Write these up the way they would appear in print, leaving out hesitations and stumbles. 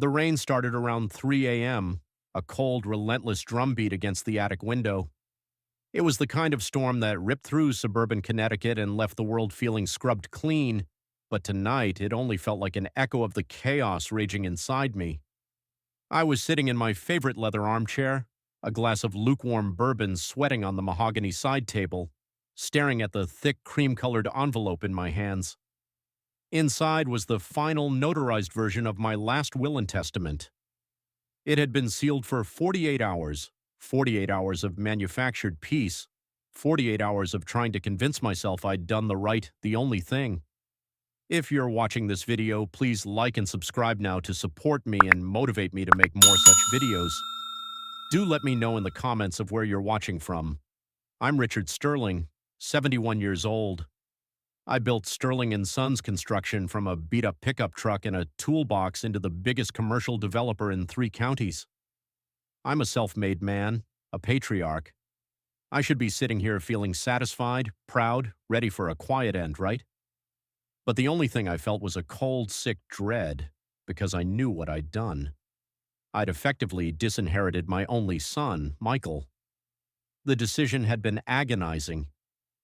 The rain started around 3 a.m., a cold, relentless drumbeat against the attic window. It was the kind of storm that ripped through suburban Connecticut and left the world feeling scrubbed clean, but tonight it only felt like an echo of the chaos raging inside me. I was sitting in my favorite leather armchair, a glass of lukewarm bourbon sweating on the mahogany side table, staring at the thick cream-colored envelope in my hands. Inside was the final notarized version of my last will and testament. It had been sealed for 48 hours of manufactured peace, 48 hours of trying to convince myself I'd done the only thing. If you're watching this video, please like and subscribe now to support me and motivate me to make more such videos. Do let me know in the comments of where you're watching from. I'm Richard Sterling, 71 years old. I built Sterling & Sons Construction from a beat-up pickup truck and a toolbox into the biggest commercial developer in 3 counties. I'm a self-made man, a patriarch. I should be sitting here feeling satisfied, proud, ready for a quiet end, right? But the only thing I felt was a cold, sick dread, because I knew what I'd done. I'd effectively disinherited my only son, Michael. The decision had been agonizing.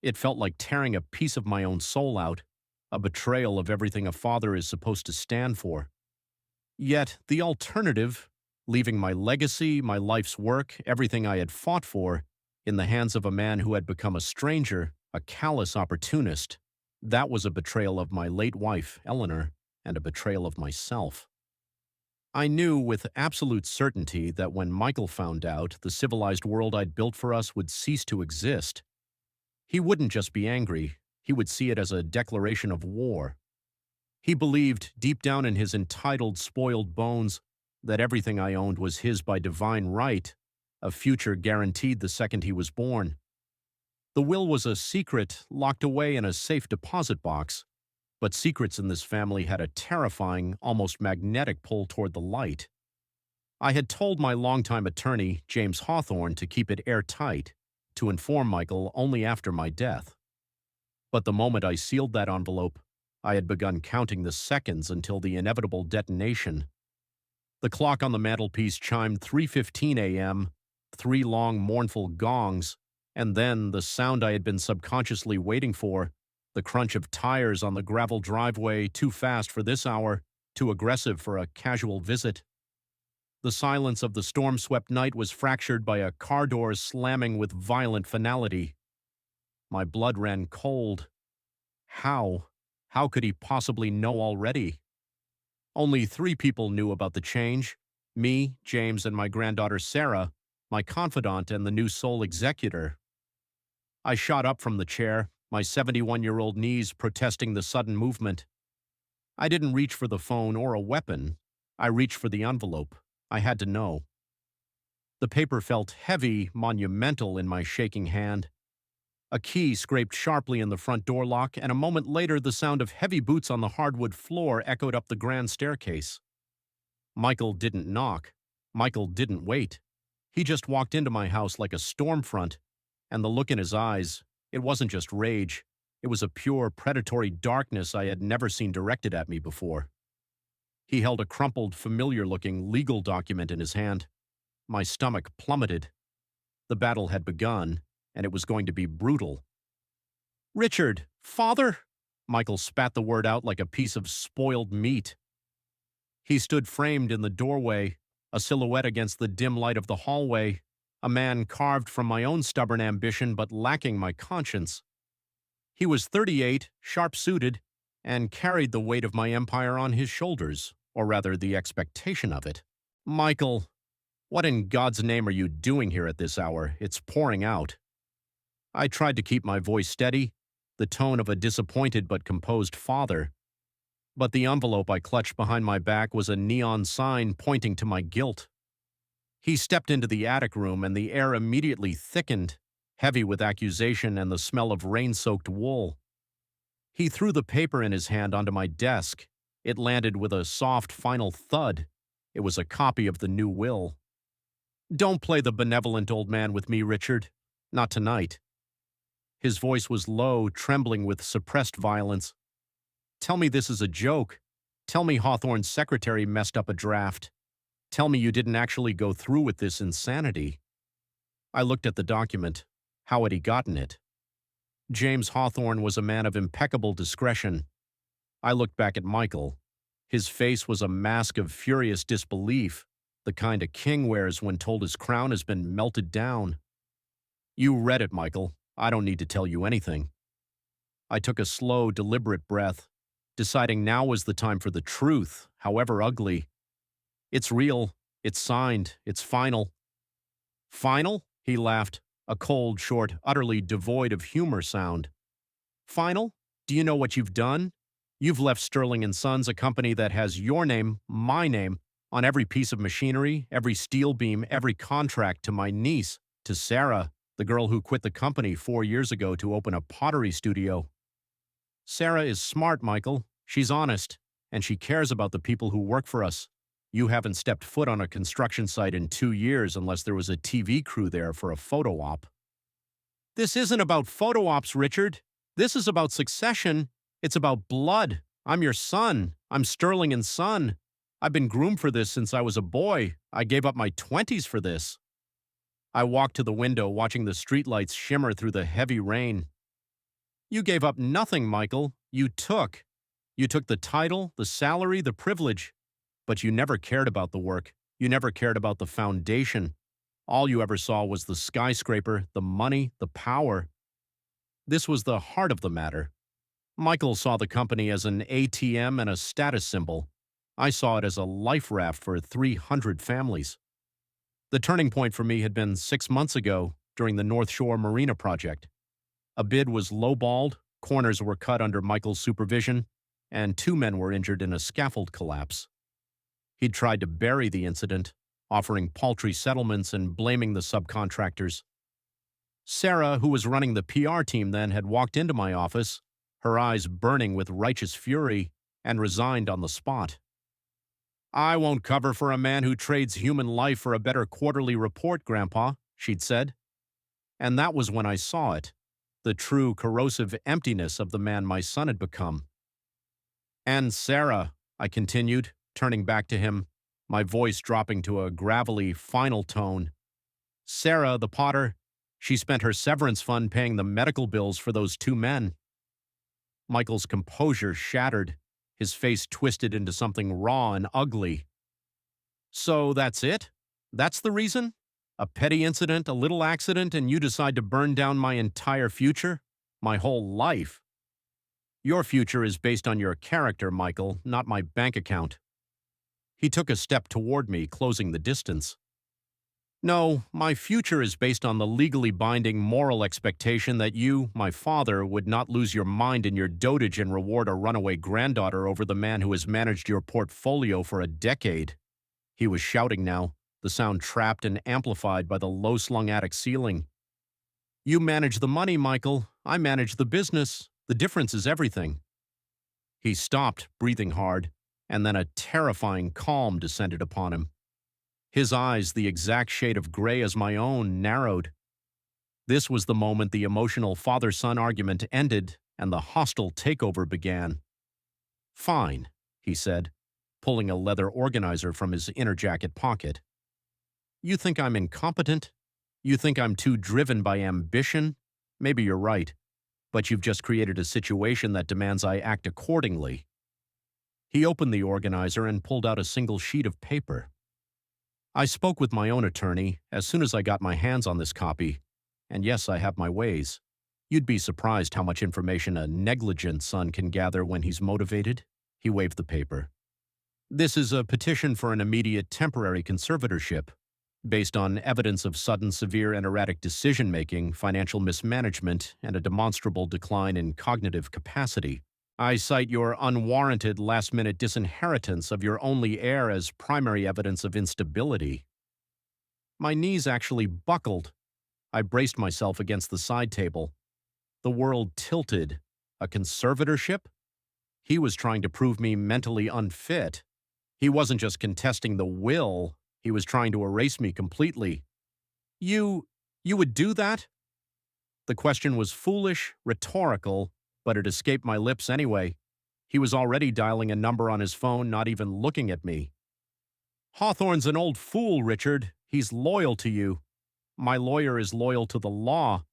It felt like tearing a piece of my own soul out, a betrayal of everything a father is supposed to stand for. Yet, the alternative, leaving my legacy, my life's work, everything I had fought for, in the hands of a man who had become a stranger, a callous opportunist, that was a betrayal of my late wife, Eleanor, and a betrayal of myself. I knew with absolute certainty that when Michael found out, the civilized world I'd built for us would cease to exist. He wouldn't just be angry, he would see it as a declaration of war. He believed, deep down in his entitled, spoiled bones, that everything I owned was his by divine right, a future guaranteed the second he was born. The will was a secret locked away in a safe deposit box, but secrets in this family had a terrifying, almost magnetic pull toward the light. I had told my longtime attorney, James Hawthorne, to keep it airtight, to inform Michael only after my death. But the moment I sealed that envelope, I had begun counting the seconds until the inevitable detonation. The clock on the mantelpiece chimed 3:15 a.m., 3 long, mournful gongs, and then the sound I had been subconsciously waiting for, the crunch of tires on the gravel driveway, too fast for this hour, too aggressive for a casual visit. The silence of the storm-swept night was fractured by a car door slamming with violent finality. My blood ran cold. How? How could he possibly know already? Only 3 people knew about the change: me, James, and my granddaughter Sarah, my confidant and the new sole executor. I shot up from the chair, my 71-year-old knees protesting the sudden movement. I didn't reach for the phone or a weapon. I reached for the envelope. I had to know. The paper felt heavy, monumental in my shaking hand. A key scraped sharply in the front door lock, and a moment later the sound of heavy boots on the hardwood floor echoed up the grand staircase. Michael didn't knock. Michael didn't wait. He just walked into my house like a storm front, and the look in his eyes, it wasn't just rage. It was a pure, predatory darkness I had never seen directed at me before. He held a crumpled, familiar-looking legal document in his hand. My stomach plummeted. The battle had begun, and it was going to be brutal. "Richard, father!" Michael spat the word out like a piece of spoiled meat. He stood framed in the doorway, a silhouette against the dim light of the hallway, a man carved from my own stubborn ambition but lacking my conscience. He was 38, sharp-suited, and carried the weight of my empire on his shoulders, or rather the expectation of it. "Michael, what in God's name are you doing here at this hour? It's pouring out." I tried to keep my voice steady, the tone of a disappointed but composed father. But the envelope I clutched behind my back was a neon sign pointing to my guilt. He stepped into the attic room, and the air immediately thickened, heavy with accusation and the smell of rain-soaked wool. He threw the paper in his hand onto my desk. It landed with a soft, final thud. It was a copy of the new will. "Don't play the benevolent old man with me, Richard. Not tonight." His voice was low, trembling with suppressed violence. "Tell me this is a joke. Tell me Hawthorne's secretary messed up a draft. Tell me you didn't actually go through with this insanity. I looked at the document. How had he gotten it? James Hawthorne was a man of impeccable discretion. I looked back at Michael. His face was a mask of furious disbelief, the kind a king wears when told his crown has been melted down. You read it, Michael. I don't need to tell you anything. I took a slow, deliberate breath, deciding now was the time for the truth, however ugly. It's real. It's signed. It's final. Final? He laughed, a cold, short, utterly devoid of humor sound. Final? Do you know what you've done? You've left Sterling and Sons, a company that has your name, my name, on every piece of machinery, every steel beam, every contract, to my niece, to Sarah, the girl who quit the company 4 years ago to open a pottery studio. Sarah is smart, Michael. She's honest, and she cares about the people who work for us. You haven't stepped foot on a construction site in 2 years unless there was a TV crew there for a photo op. This isn't about photo ops, Richard. This is about succession. It's about blood. I'm your son. I'm Sterling and Son. I've been groomed for this since I was a boy. I gave up my 20s for this. I walked to the window, watching the streetlights shimmer through the heavy rain. You gave up nothing, Michael. You took. You took the title, the salary, the privilege. But you never cared about the work. You never cared about the foundation. All you ever saw was the skyscraper, the money, the power. This was the heart of the matter. Michael saw the company as an ATM and a status symbol. I saw it as a life raft for 300 families. The turning point for me had been 6 months ago during the North Shore Marina project. A bid was lowballed, corners were cut under Michael's supervision, and 2 men were injured in a scaffold collapse. He'd tried to bury the incident, offering paltry settlements and blaming the subcontractors. Sarah, who was running the PR team then, had walked into my office, her eyes burning with righteous fury, and resigned on the spot. I won't cover for a man who trades human life for a better quarterly report, Grandpa, she'd said. And that was when I saw it, the true corrosive emptiness of the man my son had become. And Sarah, I continued, turning back to him, my voice dropping to a gravelly, final tone. Sarah, the potter, she spent her severance fund paying the medical bills for those 2 men. Michael's composure shattered, his face twisted into something raw and ugly. So that's it? That's the reason? A petty incident, a little accident, and you decide to burn down my entire future? My whole life? Your future is based on your character, Michael, not my bank account. He took a step toward me, closing the distance. No, my future is based on the legally binding moral expectation that you, my father, would not lose your mind in your dotage and reward a runaway granddaughter over the man who has managed your portfolio for a decade. He was shouting now, the sound trapped and amplified by the low-slung attic ceiling. You manage the money, Michael. I manage the business. The difference is everything. He stopped, breathing hard, and then a terrifying calm descended upon him. His eyes, the exact shade of gray as my own, narrowed. This was the moment the emotional father-son argument ended and the hostile takeover began. Fine, he said, pulling a leather organizer from his inner jacket pocket. You think I'm incompetent? You think I'm too driven by ambition? Maybe you're right, but you've just created a situation that demands I act accordingly. He opened the organizer and pulled out a single sheet of paper. I spoke with my own attorney as soon as I got my hands on this copy, and yes, I have my ways. You'd be surprised how much information a negligent son can gather when he's motivated. He waved the paper. This is a petition for an immediate temporary conservatorship, based on evidence of sudden severe and erratic decision-making, financial mismanagement, and a demonstrable decline in cognitive capacity. I cite your unwarranted last-minute disinheritance of your only heir as primary evidence of instability. My knees actually buckled. I braced myself against the side table. The world tilted. A conservatorship? He was trying to prove me mentally unfit. He wasn't just contesting the will, he was trying to erase me completely. You would do that? The question was foolish, rhetorical, but it escaped my lips anyway. He was already dialing a number on his phone, not even looking at me. Hawthorne's an old fool, Richard. He's loyal to you. My lawyer is loyal to the law,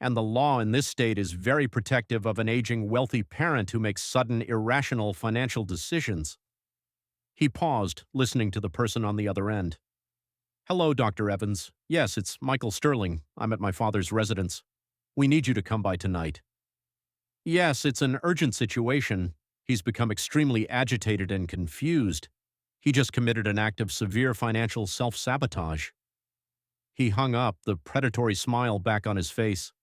and the law in this state is very protective of an aging wealthy parent who makes sudden, irrational financial decisions. He paused, listening to the person on the other end. Hello, Dr. Evans. Yes, it's Michael Sterling. I'm at my father's residence. We need you to come by tonight. Yes, it's an urgent situation. He's become extremely agitated and confused. He just committed an act of severe financial self-sabotage. He hung up, the predatory smile back on his face.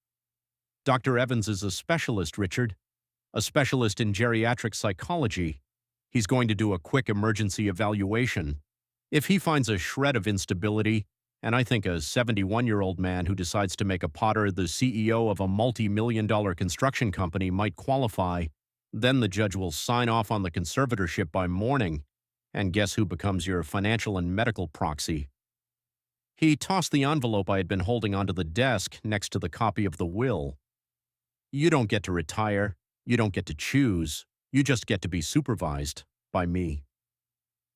Dr. Evans is a specialist, Richard. A specialist in geriatric psychology. He's going to do a quick emergency evaluation. If he finds a shred of instability, and I think a 71-year-old man who decides to make a Potter the CEO of a multi-million-dollar construction company might qualify, then the judge will sign off on the conservatorship by morning. And guess who becomes your financial and medical proxy? He tossed the envelope I had been holding onto the desk next to the copy of the will. You don't get to retire. You don't get to choose. You just get to be supervised by me.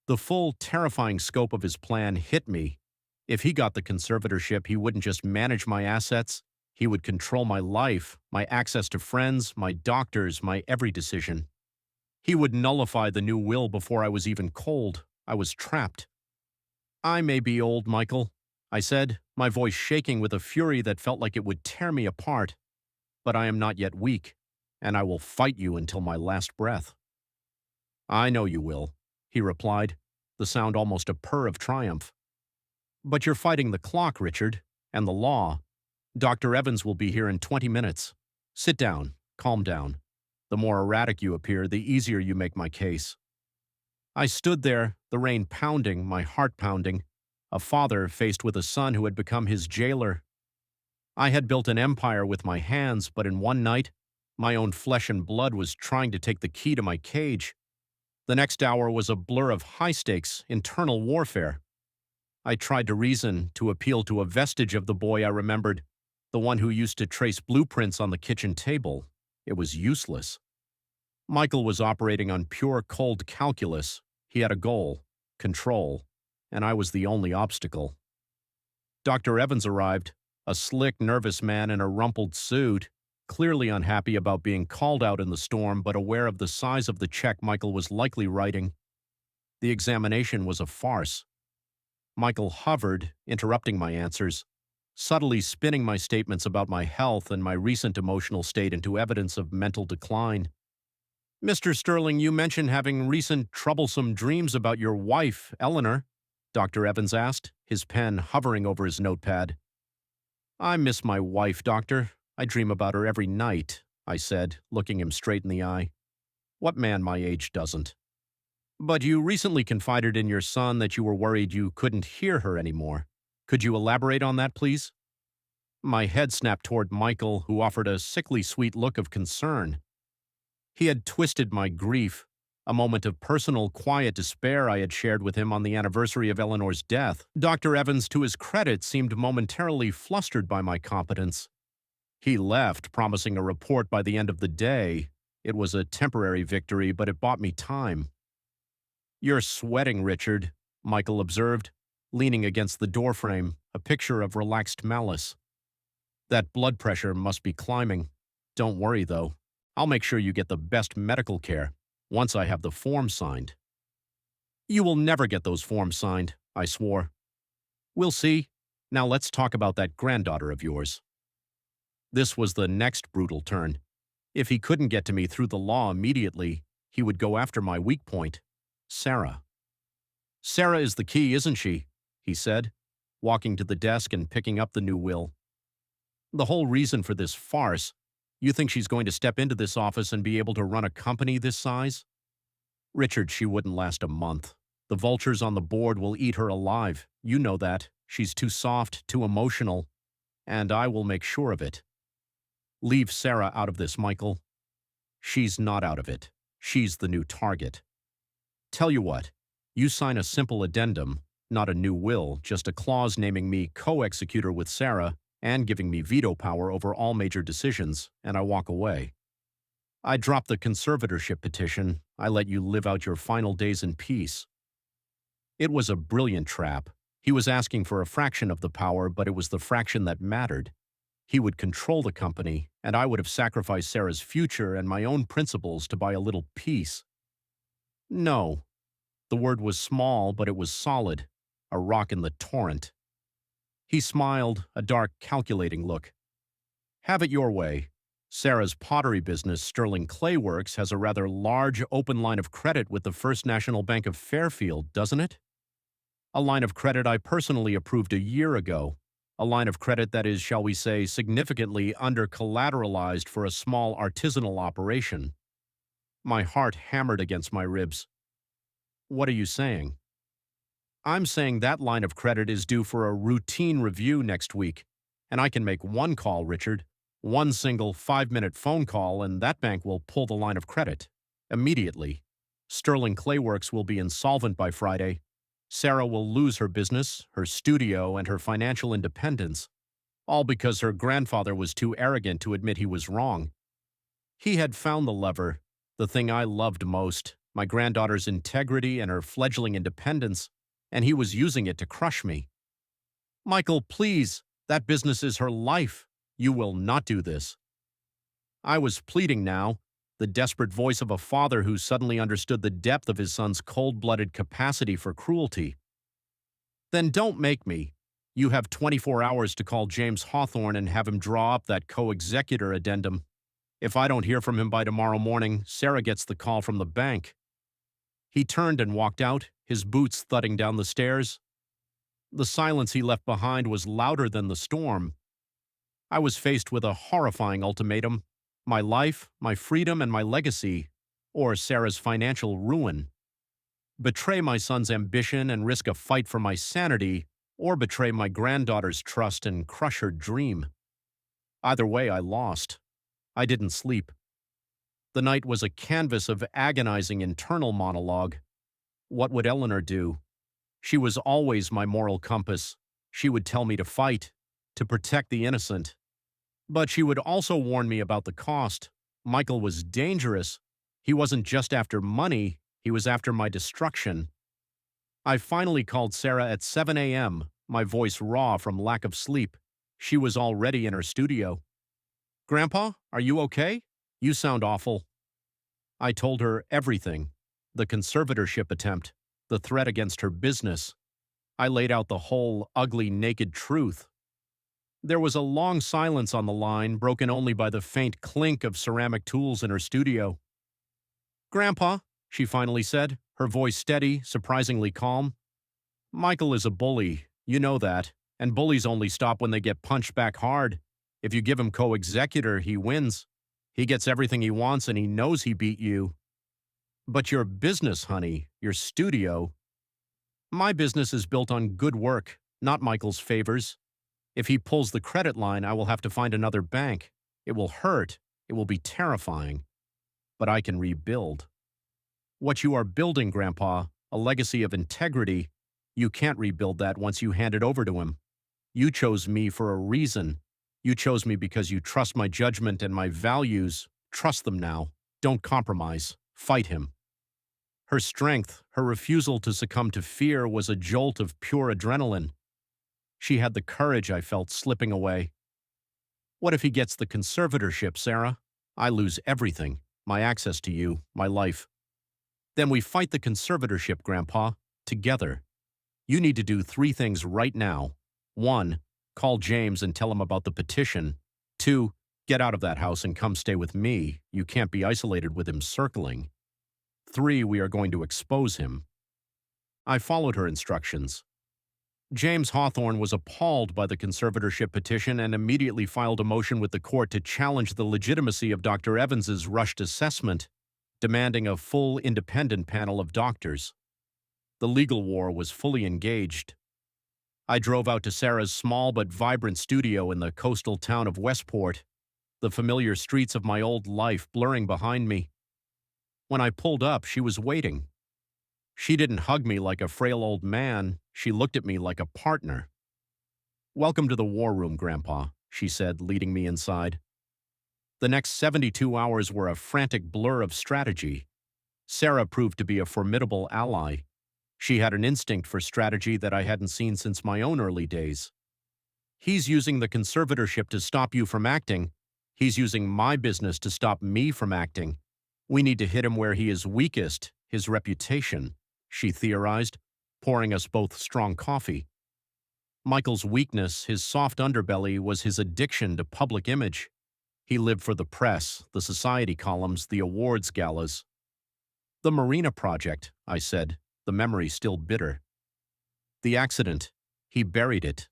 The full, terrifying scope of his plan hit me. If he got the conservatorship, he wouldn't just manage my assets. He would control my life, my access to friends, my doctors, my every decision. He would nullify the new will before I was even cold. I was trapped. I may be old, Michael, I said, my voice shaking with a fury that felt like it would tear me apart. But I am not yet weak, and I will fight you until my last breath. I know you will, he replied, the sound almost a purr of triumph. But you're fighting the clock, Richard, and the law. Dr. Evans will be here in 20 minutes. Sit down, calm down. The more erratic you appear, the easier you make my case. I stood there, the rain pounding, my heart pounding, a father faced with a son who had become his jailer. I had built an empire with my hands, but in one night, my own flesh and blood was trying to take the key to my cage. The next hour was a blur of high-stakes, internal warfare. I tried to reason, to appeal to a vestige of the boy I remembered, the one who used to trace blueprints on the kitchen table. It was useless. Michael was operating on pure cold calculus. He had a goal, control, and I was the only obstacle. Dr. Evans arrived, a slick, nervous man in a rumpled suit, clearly unhappy about being called out in the storm but aware of the size of the check Michael was likely writing. The examination was a farce. Michael hovered, interrupting my answers, subtly spinning my statements about my health and my recent emotional state into evidence of mental decline. Mr. Sterling, you mentioned having recent troublesome dreams about your wife, Eleanor, Dr. Evans asked, his pen hovering over his notepad. I miss my wife, Doctor. I dream about her every night, I said, looking him straight in the eye. What man my age doesn't? But you recently confided in your son that you were worried you couldn't hear her anymore. Could you elaborate on that, please? My head snapped toward Michael, who offered a sickly sweet look of concern. He had twisted my grief, a moment of personal, quiet despair I had shared with him on the anniversary of Eleanor's death. Dr. Evans, to his credit, seemed momentarily flustered by my competence. He left, promising a report by the end of the day. It was a temporary victory, but it bought me time. You're sweating, Richard, Michael observed, leaning against the doorframe, a picture of relaxed malice. That blood pressure must be climbing. Don't worry, though. I'll make sure you get the best medical care once I have the form signed. You will never get those forms signed, I swore. We'll see. Now let's talk about that granddaughter of yours. This was the next brutal turn. If he couldn't get to me through the law immediately, he would go after my weak point, Sarah. Sarah is the key, isn't she? He said, walking to the desk and picking up the new will. The whole reason for this farce. You think she's going to step into this office and be able to run a company this size? Richard, she wouldn't last a month. The vultures on the board will eat her alive. You know that. She's too soft, too emotional. And I will make sure of it. Leave Sarah out of this, Michael. She's not out of it. She's the new target. Tell you what, you sign a simple addendum, not a new will, just a clause naming me co-executor with Sarah and giving me veto power over all major decisions, and I walk away. I drop the conservatorship petition, I let you live out your final days in peace. It was a brilliant trap. He was asking for a fraction of the power, but it was the fraction that mattered. He would control the company, and I would have sacrificed Sarah's future and my own principles to buy a little peace. No. The word was small, but it was solid. A rock in the torrent. He smiled, a dark, calculating look. Have it your way. Sarah's pottery business, Sterling Clay Works, has a rather large open line of credit with the First National Bank of Fairfield, doesn't it? A line of credit I personally approved a year ago. A line of credit that is, shall we say, significantly under-collateralized for a small artisanal operation. My heart hammered against my ribs. What are you saying? I'm saying that line of credit is due for a routine review next week, and I can make one call, Richard. One single 5-minute phone call, and that bank will pull the line of credit. Immediately. Sterling Clay Works will be insolvent by Friday. Sarah will lose her business, her studio, and her financial independence, all because her grandfather was too arrogant to admit he was wrong. He had found the lever, the thing I loved most, my granddaughter's integrity and her fledgling independence, and he was using it to crush me. Michael, please, that business is her life. You will not do this. I was pleading now, the desperate voice of a father who suddenly understood the depth of his son's cold-blooded capacity for cruelty. Then don't make me. You have 24 hours to call James Hawthorne and have him draw up that co-executor addendum. If I don't hear from him by tomorrow morning, Sarah gets the call from the bank. He turned and walked out, his boots thudding down the stairs. The silence he left behind was louder than the storm. I was faced with a horrifying ultimatum: my life, my freedom, and my legacy, or Sarah's financial ruin. Betray my son's ambition and risk a fight for my sanity, or betray my granddaughter's trust and crush her dream. Either way, I lost. I didn't sleep. The night was a canvas of agonizing internal monologue. What would Eleanor do? She was always my moral compass. She would tell me to fight, to protect the innocent. But she would also warn me about the cost. Michael was dangerous. He wasn't just after money, he was after my destruction. I finally called Sarah at 7 a.m., my voice raw from lack of sleep. She was already in her studio. Grandpa, are you okay? You sound awful. I told her everything. The conservatorship attempt, the threat against her business. I laid out the whole ugly, naked truth. There was a long silence on the line, broken only by the faint clink of ceramic tools in her studio. Grandpa, she finally said, her voice steady, surprisingly calm. Michael is a bully, you know that, and bullies only stop when they get punched back hard. If you give him co-executor, he wins. He gets everything he wants and he knows he beat you. But your business, honey, your studio. My business is built on good work, not Michael's favors. If he pulls the credit line, I will have to find another bank. It will hurt. It will be terrifying. But I can rebuild. What you are building, Grandpa, a legacy of integrity, you can't rebuild that once you hand it over to him. You chose me for a reason. You chose me because you trust my judgment and my values. Trust them now. Don't compromise. Fight him. Her strength, her refusal to succumb to fear was a jolt of pure adrenaline. She had the courage I felt slipping away. What if he gets the conservatorship, Sarah? I lose everything. My access to you, my life. Then we fight the conservatorship, Grandpa, together. You need to do 3 things right now. 1, call James and tell him about the petition. 2, get out of that house and come stay with me. You can't be isolated with him circling. 3, we are going to expose him. I followed her instructions. James Hawthorne was appalled by the conservatorship petition and immediately filed a motion with the court to challenge the legitimacy of Dr. Evans's rushed assessment, demanding a full independent panel of doctors. The legal war was fully engaged. I drove out to Sarah's small but vibrant studio in the coastal town of Westport, the familiar streets of my old life blurring behind me. When I pulled up, she was waiting. She didn't hug me like a frail old man. She looked at me like a partner. Welcome to the war room, Grandpa, she said, leading me inside. The next 72 hours were a frantic blur of strategy. Sarah proved to be a formidable ally. She had an instinct for strategy that I hadn't seen since my own early days. He's using the conservatorship to stop you from acting. He's using my business to stop me from acting. We need to hit him where he is weakest, his reputation, she theorized, pouring us both strong coffee. Michael's weakness, his soft underbelly, was his addiction to public image. He lived for the press, the society columns, the awards galas. The Marina Project, I said, the memory still bitter. The accident. He buried it.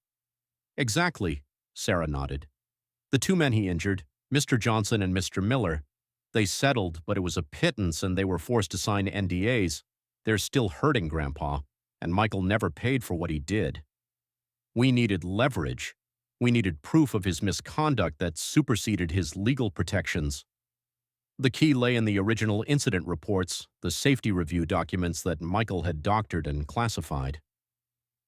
Exactly, Sarah nodded. The two men he injured, Mr. Johnson and Mr. Miller, they settled, but it was a pittance and they were forced to sign NDAs. They're still hurting Grandpa, and Michael never paid for what he did. We needed leverage. We needed proof of his misconduct that superseded his legal protections. The key lay in the original incident reports, the safety review documents that Michael had doctored and classified.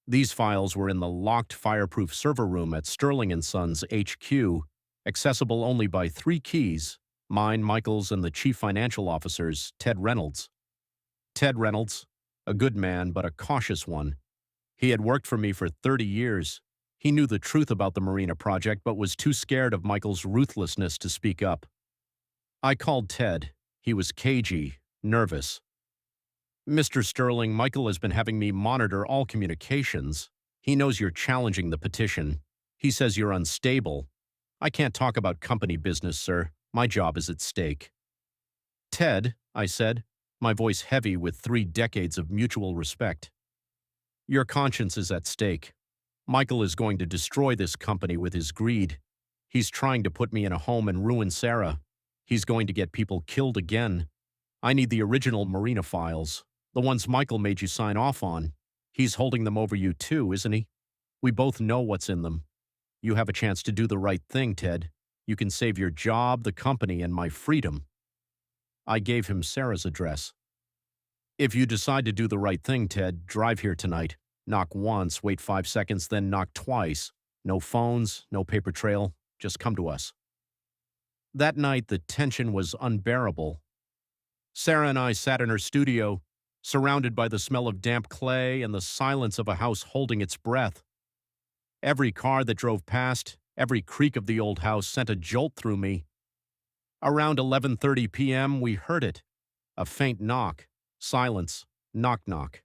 These files were in the locked fireproof server room at Sterling & Sons HQ, accessible only by 3 keys, mine, Michael's, and the chief financial officer's, Ted Reynolds. Ted Reynolds, a good man but a cautious one. He had worked for me for 30 years. He knew the truth about the Marina Project but was too scared of Michael's ruthlessness to speak up. I called Ted. He was cagey, nervous. Mr. Sterling, Michael has been having me monitor all communications. He knows you're challenging the petition. He says you're unstable. I can't talk about company business, sir. My job is at stake. Ted, I said, my voice heavy with 3 decades of mutual respect. Your conscience is at stake. Michael is going to destroy this company with his greed. He's trying to put me in a home and ruin Sarah. He's going to get people killed again. I need the original Marina files, the ones Michael made you sign off on. He's holding them over you too, isn't he? We both know what's in them. You have a chance to do the right thing, Ted. You can save your job, the company, and my freedom. I gave him Sarah's address. If you decide to do the right thing, Ted, drive here tonight. Knock once, wait 5 seconds, then knock twice. No phones, no paper trail. Just come to us. That night, the tension was unbearable. Sarah and I sat in her studio, surrounded by the smell of damp clay and the silence of a house holding its breath. Every car that drove past, every creak of the old house sent a jolt through me. Around 11:30 p.m., we heard it. A faint knock. Silence. Knock, knock.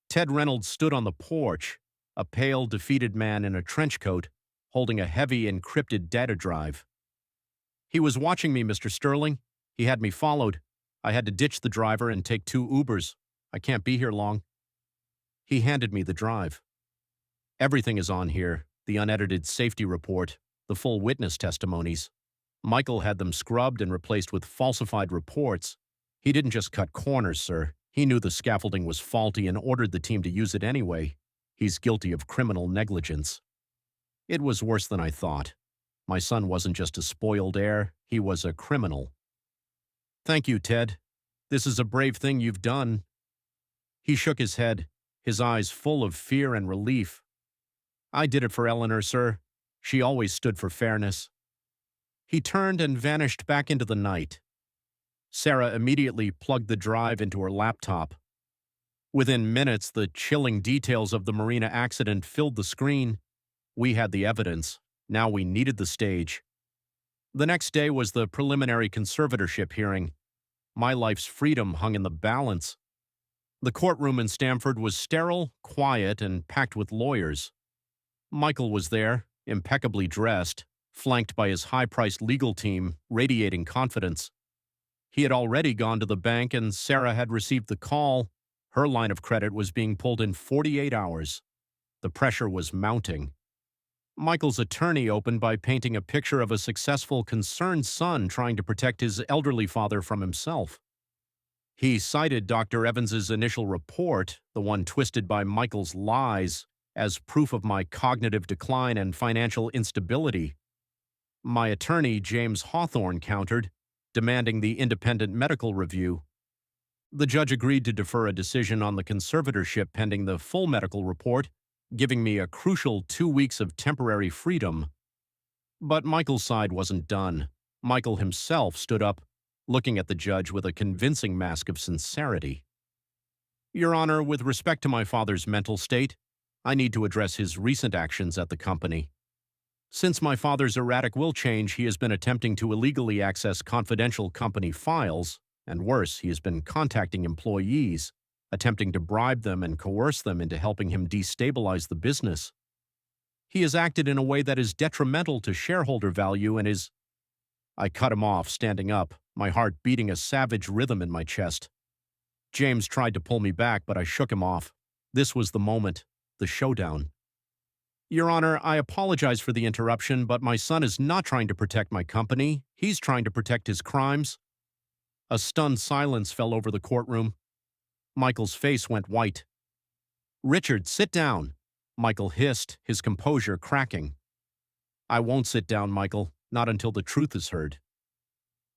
Ted Reynolds stood on the porch, a pale, defeated man in a trench coat, holding a heavy, encrypted data drive. He was watching me, Mr. Sterling. He had me followed. I had to ditch the driver and take 2 Ubers. I can't be here long. He handed me the drive. Everything is on here, the unedited safety report, the full witness testimonies. Michael had them scrubbed and replaced with falsified reports. He didn't just cut corners, sir. He knew the scaffolding was faulty and ordered the team to use it anyway. He's guilty of criminal negligence. It was worse than I thought. My son wasn't just a spoiled heir, he was a criminal. Thank you, Ted. This is a brave thing you've done. He shook his head, his eyes full of fear and relief. I did it for Eleanor, sir. She always stood for fairness. He turned and vanished back into the night. Sarah immediately plugged the drive into her laptop. Within minutes, the chilling details of the Marina accident filled the screen. We had the evidence. Now we needed the stage. The next day was the preliminary conservatorship hearing. My life's freedom hung in the balance. The courtroom in Stamford was sterile, quiet, and packed with lawyers. Michael was there, impeccably dressed, flanked by his high-priced legal team, radiating confidence. He had already gone to the bank, and Sarah had received the call. Her line of credit was being pulled in 48 hours. The pressure was mounting. Michael's attorney opened by painting a picture of a successful, concerned son trying to protect his elderly father from himself. He cited Dr. Evans's initial report, the one twisted by Michael's lies, as proof of my cognitive decline and financial instability. My attorney, James Hawthorne, countered, demanding the independent medical review. The judge agreed to defer a decision on the conservatorship pending the full medical report, giving me a crucial 2 weeks of temporary freedom. But Michael's side wasn't done. Michael himself stood up. looking at the judge with a convincing mask of sincerity. Your Honor, with respect to my father's mental state, I need to address his recent actions at the company. Since my father's erratic will change, he has been attempting to illegally access confidential company files, and worse, he has been contacting employees, attempting to bribe them and coerce them into helping him destabilize the business. He has acted in a way that is detrimental to shareholder value and is— I cut him off, standing up, my heart beating a savage rhythm in my chest. James tried to pull me back, but I shook him off. This was the moment, the showdown. Your Honor, I apologize for the interruption, but my son is not trying to protect my company. He's trying to protect his crimes. A stunned silence fell over the courtroom. Michael's face went white. Richard, sit down, Michael hissed, his composure cracking. I won't sit down, Michael, not until the truth is heard.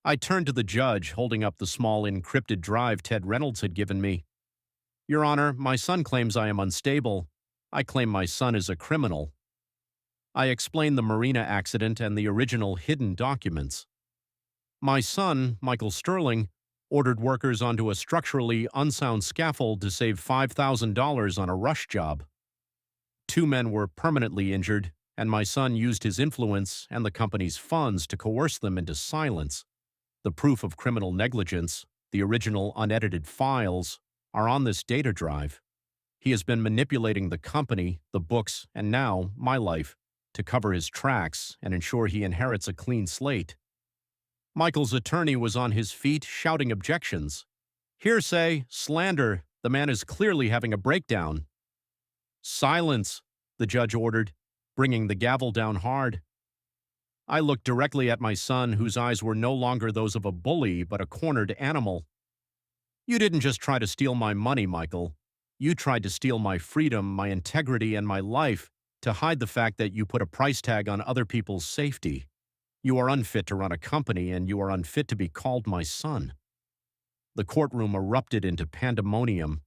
I turned to the judge, holding up the small encrypted drive Ted Reynolds had given me. Your Honor, my son claims I am unstable. I claim my son is a criminal. I explained the marina accident and the original hidden documents. My son, Michael Sterling, ordered workers onto a structurally unsound scaffold to save $5,000 on a rush job. 2 men were permanently injured, and my son used his influence and the company's funds to coerce them into silence. The proof of criminal negligence, the original unedited files, are on this data drive. He has been manipulating the company, the books, and now my life to cover his tracks and ensure he inherits a clean slate. Michael's attorney was on his feet, shouting objections. Hearsay, slander, the man is clearly having a breakdown. Silence, the judge ordered, bringing the gavel down hard. I looked directly at my son, whose eyes were no longer those of a bully, but a cornered animal. You didn't just try to steal my money, Michael. You tried to steal my freedom, my integrity, and my life to hide the fact that you put a price tag on other people's safety. You are unfit to run a company, and you are unfit to be called my son. The courtroom erupted into pandemonium.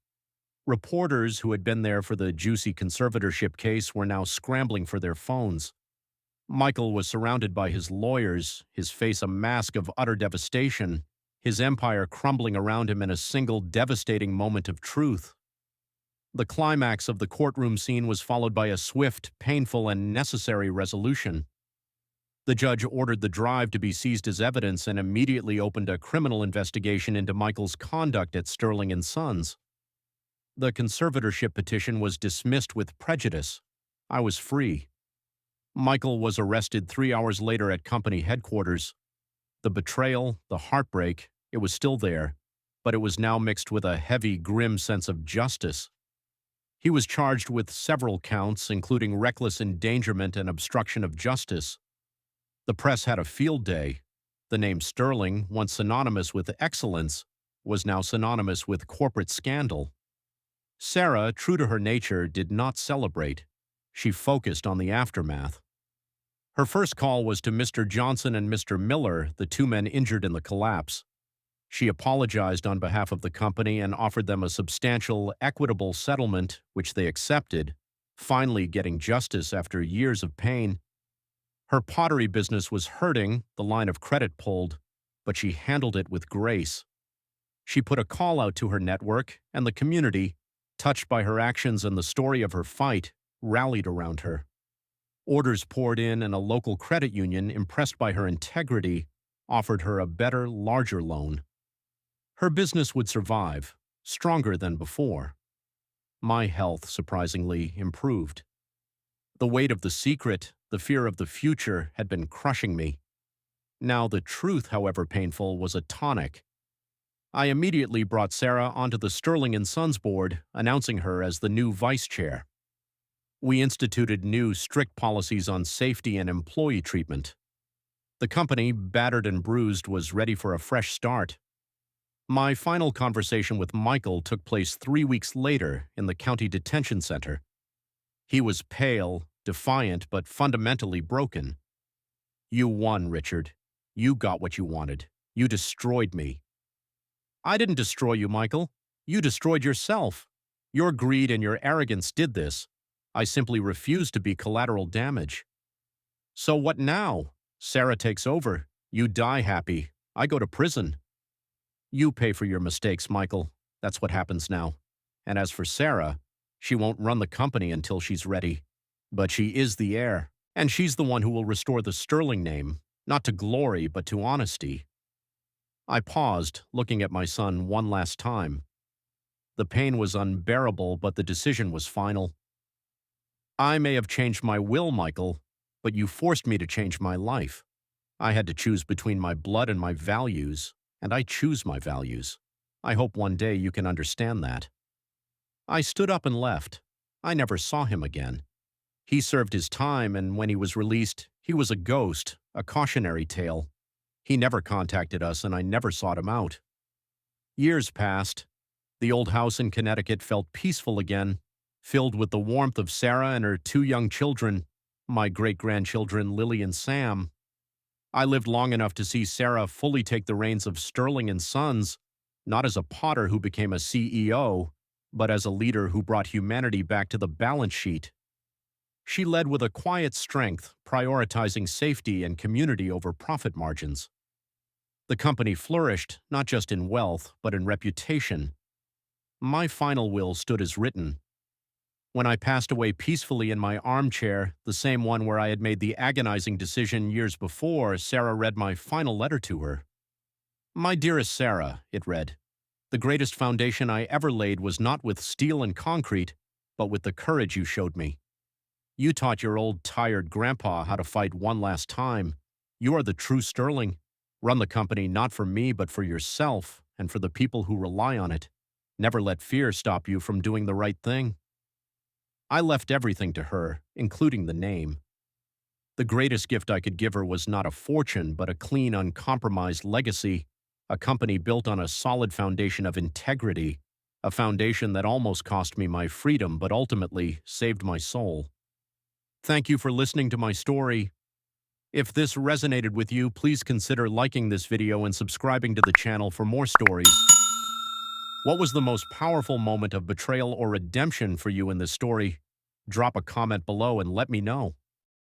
Reporters who had been there for the juicy conservatorship case were now scrambling for their phones. Michael was surrounded by his lawyers, his face a mask of utter devastation, his empire crumbling around him in a single devastating moment of truth. The climax of the courtroom scene was followed by a swift, painful, and necessary resolution. The judge ordered the drive to be seized as evidence and immediately opened a criminal investigation into Michael's conduct at Sterling & Sons. The conservatorship petition was dismissed with prejudice. I was free. Michael was arrested 3 hours later at company headquarters. The betrayal, the heartbreak, it was still there, but it was now mixed with a heavy, grim sense of justice. He was charged with several counts, including reckless endangerment and obstruction of justice. The press had a field day. The name Sterling, once synonymous with excellence, was now synonymous with corporate scandal. Sarah, true to her nature, did not celebrate. She focused on the aftermath. Her first call was to Mr. Johnson and Mr. Miller, the 2 men injured in the collapse. She apologized on behalf of the company and offered them a substantial, equitable settlement, which they accepted, finally getting justice after years of pain. Her pottery business was hurting, the line of credit pulled, but she handled it with grace. She put a call out to her network, and the community, touched by her actions and the story of her fight, rallied around her. Orders poured in, and a local credit union, impressed by her integrity, offered her a better, larger loan. Her business would survive, stronger than before. My health, surprisingly, improved. The weight of the secret, the fear of the future, had been crushing me. Now the truth, however painful, was a tonic. I immediately brought Sarah onto the Sterling & Sons board, announcing her as the new vice chair. We instituted new, strict policies on safety and employee treatment. The company, battered and bruised, was ready for a fresh start. My final conversation with Michael took place 3 weeks later in the county detention center. He was pale, defiant, but fundamentally broken. You won, Richard. You got what you wanted. You destroyed me. I didn't destroy you, Michael. You destroyed yourself. Your greed and your arrogance did this. I simply refused to be collateral damage. So what now? Sarah takes over. You die happy. I go to prison. You pay for your mistakes, Michael. That's what happens now. And as for Sarah, she won't run the company until she's ready. But she is the heir, and she's the one who will restore the Sterling name, not to glory, but to honesty. I paused, looking at my son one last time. The pain was unbearable, but the decision was final. I may have changed my will, Michael, but you forced me to change my life. I had to choose between my blood and my values, and I choose my values. I hope one day you can understand that. I stood up and left. I never saw him again. He served his time, and when he was released, he was a ghost, a cautionary tale. He never contacted us, and I never sought him out. Years passed. The old house in Connecticut felt peaceful again, filled with the warmth of Sarah and her two young children, my great-grandchildren Lily and Sam. I lived long enough to see Sarah fully take the reins of Sterling and Sons, not as a potter who became a CEO, but as a leader who brought humanity back to the balance sheet. She led with a quiet strength, prioritizing safety and community over profit margins. The company flourished, not just in wealth, but in reputation. My final will stood as written. When I passed away peacefully in my armchair, the same one where I had made the agonizing decision years before, Sarah read my final letter to her. My dearest Sarah, it read, the greatest foundation I ever laid was not with steel and concrete, but with the courage you showed me. You taught your old, tired grandpa how to fight one last time. You are the true Sterling. Run the company not for me, but for yourself and for the people who rely on it. Never let fear stop you from doing the right thing. I left everything to her, including the name. The greatest gift I could give her was not a fortune, but a clean, uncompromised legacy, a company built on a solid foundation of integrity, a foundation that almost cost me my freedom, but ultimately saved my soul. Thank you for listening to my story. If this resonated with you, please consider liking this video and subscribing to the channel for more stories. What was the most powerful moment of betrayal or redemption for you in this story? Drop a comment below and let me know.